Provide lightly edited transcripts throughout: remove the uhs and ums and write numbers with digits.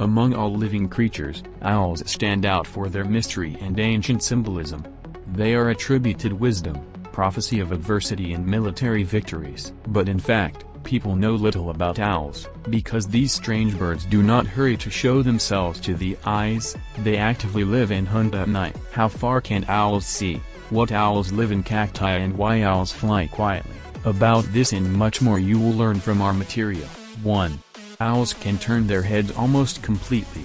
Among all living creatures, owls stand out for their mystery and ancient symbolism. They are attributed wisdom, prophecy of adversity and military victories. But in fact, people know little about owls, because these strange birds do not hurry to show themselves to the eyes, they actively live and hunt at night. How far can owls see? What owls live in cacti and why owls fly quietly? About this and much more you will learn from our material. 1. Owls can turn their heads almost completely.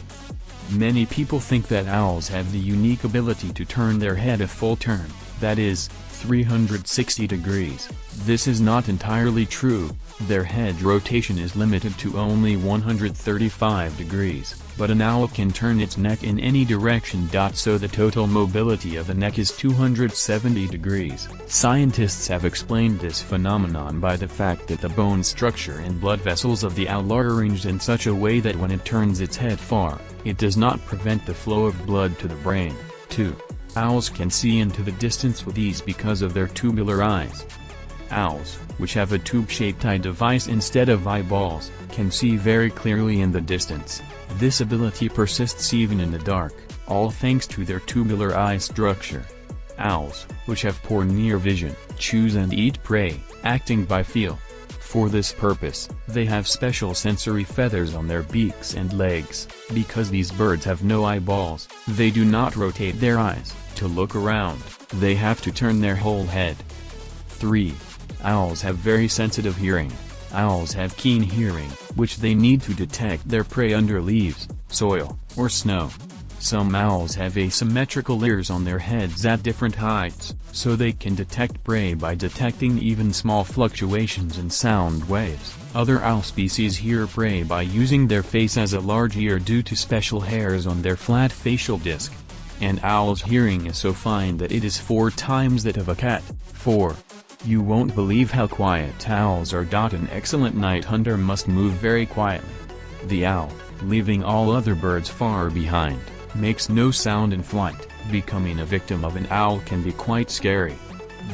Many people think that owls have the unique ability to turn their head a full turn, that is, 360 degrees. This is not entirely true. Their head rotation is limited to only 135 degrees, but an owl can turn its neck in any direction. So the total mobility of the neck is 270 degrees. Scientists have explained this phenomenon by the fact that the bone structure and blood vessels of the owl are arranged in such a way that when it turns its head far, it does not prevent the flow of blood to the brain. 2. Owls can see into the distance with ease because of their tubular eyes. Owls, which have a tube-shaped eye device instead of eyeballs, can see very clearly in the distance. This ability persists even in the dark, all thanks to their tubular eye structure. Owls, which have poor near vision, choose and eat prey, acting by feel. For this purpose, they have special sensory feathers on their beaks and legs. Because these birds have no eyeballs, they do not rotate their eyes to look around, they have to turn their whole head. 3. Owls have very sensitive hearing. Owls have keen hearing, which they need to detect their prey under leaves, soil, or snow. Some owls have asymmetrical ears on their heads at different heights, so they can detect prey by detecting even small fluctuations in sound waves. Other owl species hear prey by using their face as a large ear due to special hairs on their flat facial disc. An owl's hearing is so fine that it is 4 times that of a cat. 4. You won't believe how quiet owls are. An excellent night hunter must move very quietly. The owl, leaving all other birds far behind, makes no sound in flight. Becoming a victim of an owl can be quite scary.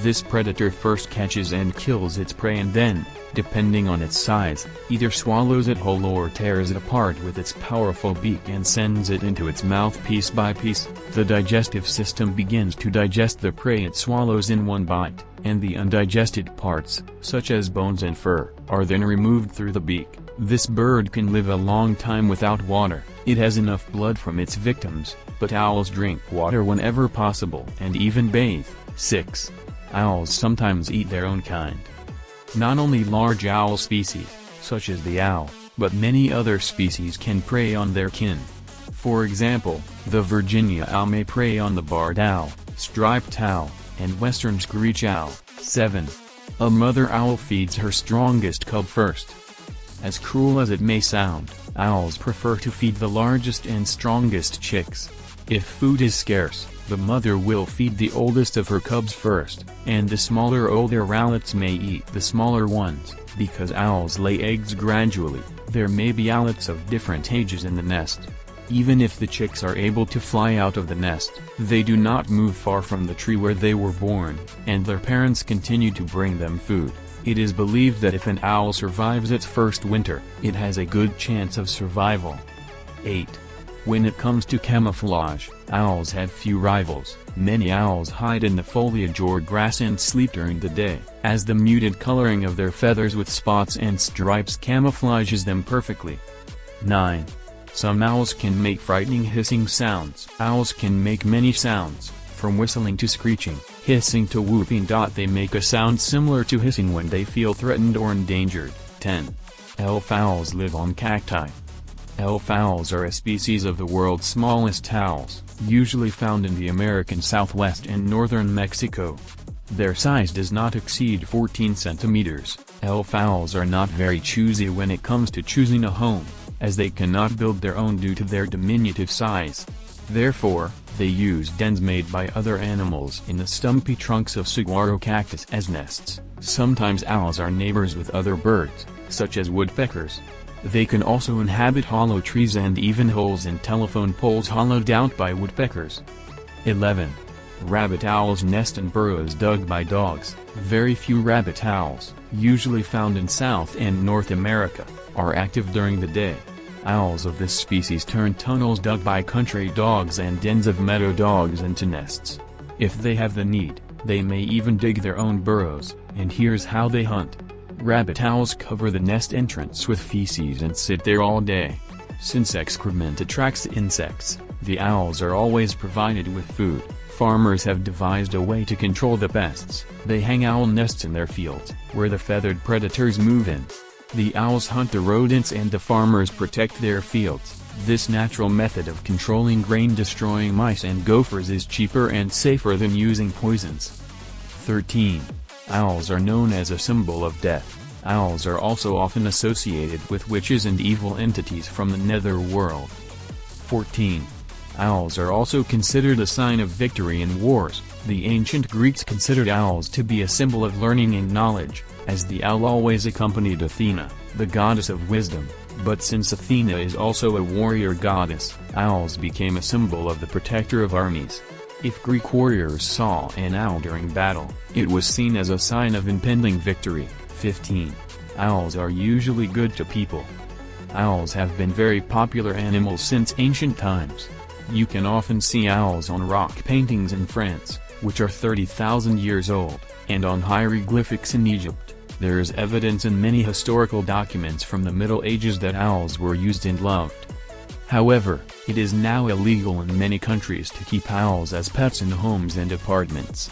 This predator first catches and kills its prey and then, depending on its size, either swallows it whole or tears it apart with its powerful beak and sends it into its mouth piece by piece. The digestive system begins to digest the prey it swallows in one bite, and the undigested parts, such as bones and fur, are then removed through the beak. This bird can live a long time without water. It has enough blood from its victims, but owls drink water whenever possible and even bathe. 6. Owls sometimes eat their own kind. Not only large owl species, such as the owl, but many other species can prey on their kin. For example, the Virginia owl may prey on the barred owl, striped owl, and western screech owl. 7. A mother owl feeds her strongest cub first. As cruel as it may sound, owls prefer to feed the largest and strongest chicks. If food is scarce, the mother will feed the oldest of her cubs first, and the smaller older owlets may eat the smaller ones. Because owls lay eggs gradually, there may be owlets of different ages in the nest. Even if the chicks are able to fly out of the nest, they do not move far from the tree where they were born, and their parents continue to bring them food. It is believed that if an owl survives its first winter, it has a good chance of survival. 8. When it comes to camouflage, owls have few rivals. Many owls hide in the foliage or grass and sleep during the day, as the muted coloring of their feathers with spots and stripes camouflages them perfectly. 9. Some owls can make frightening hissing sounds. Owls can make many sounds, from whistling to screeching, hissing to whooping. They make a sound similar to hissing when they feel threatened or endangered. 10. Elf owls live on cacti. Elf owls are a species of the world's smallest owls, usually found in the American Southwest and northern Mexico. Their size does not exceed 14 centimeters. Elf owls are not very choosy when it comes to choosing a home, as they cannot build their own due to their diminutive size. Therefore, they use dens made by other animals in the stumpy trunks of saguaro cactus as nests. Sometimes owls are neighbors with other birds, such as woodpeckers. They can also inhabit hollow trees and even holes in telephone poles hollowed out by woodpeckers. 11. Rabbit owls nest in burrows dug by dogs. Very few rabbit owls, usually found in South and North America, are active during the day. Owls of this species turn tunnels dug by country dogs and dens of meadow dogs into nests. If they have the need, they may even dig their own burrows, and here's how they hunt. Rabbit owls cover the nest entrance with feces and sit there all day. Since excrement attracts insects, the owls are always provided with food. Farmers have devised a way to control the pests. They hang owl nests in their fields, where the feathered predators move in. The owls hunt the rodents and the farmers protect their fields. This natural method of controlling grain-destroying mice and gophers is cheaper and safer than using poisons. 13. Owls are known as a symbol of death. Owls are also often associated with witches and evil entities from the netherworld. 14. Owls are also considered a sign of victory in wars. The ancient Greeks considered owls to be a symbol of learning and knowledge, as the owl always accompanied Athena, the goddess of wisdom. But since Athena is also a warrior goddess, owls became a symbol of the protector of armies. If Greek warriors saw an owl during battle, it was seen as a sign of impending victory. 15. Owls are usually good to people. Owls have been very popular animals since ancient times. You can often see owls on rock paintings in France, which are 30,000 years old, and on hieroglyphics in Egypt. There is evidence in many historical documents from the Middle Ages that owls were used and loved. However, it is now illegal in many countries to keep owls as pets in homes and apartments.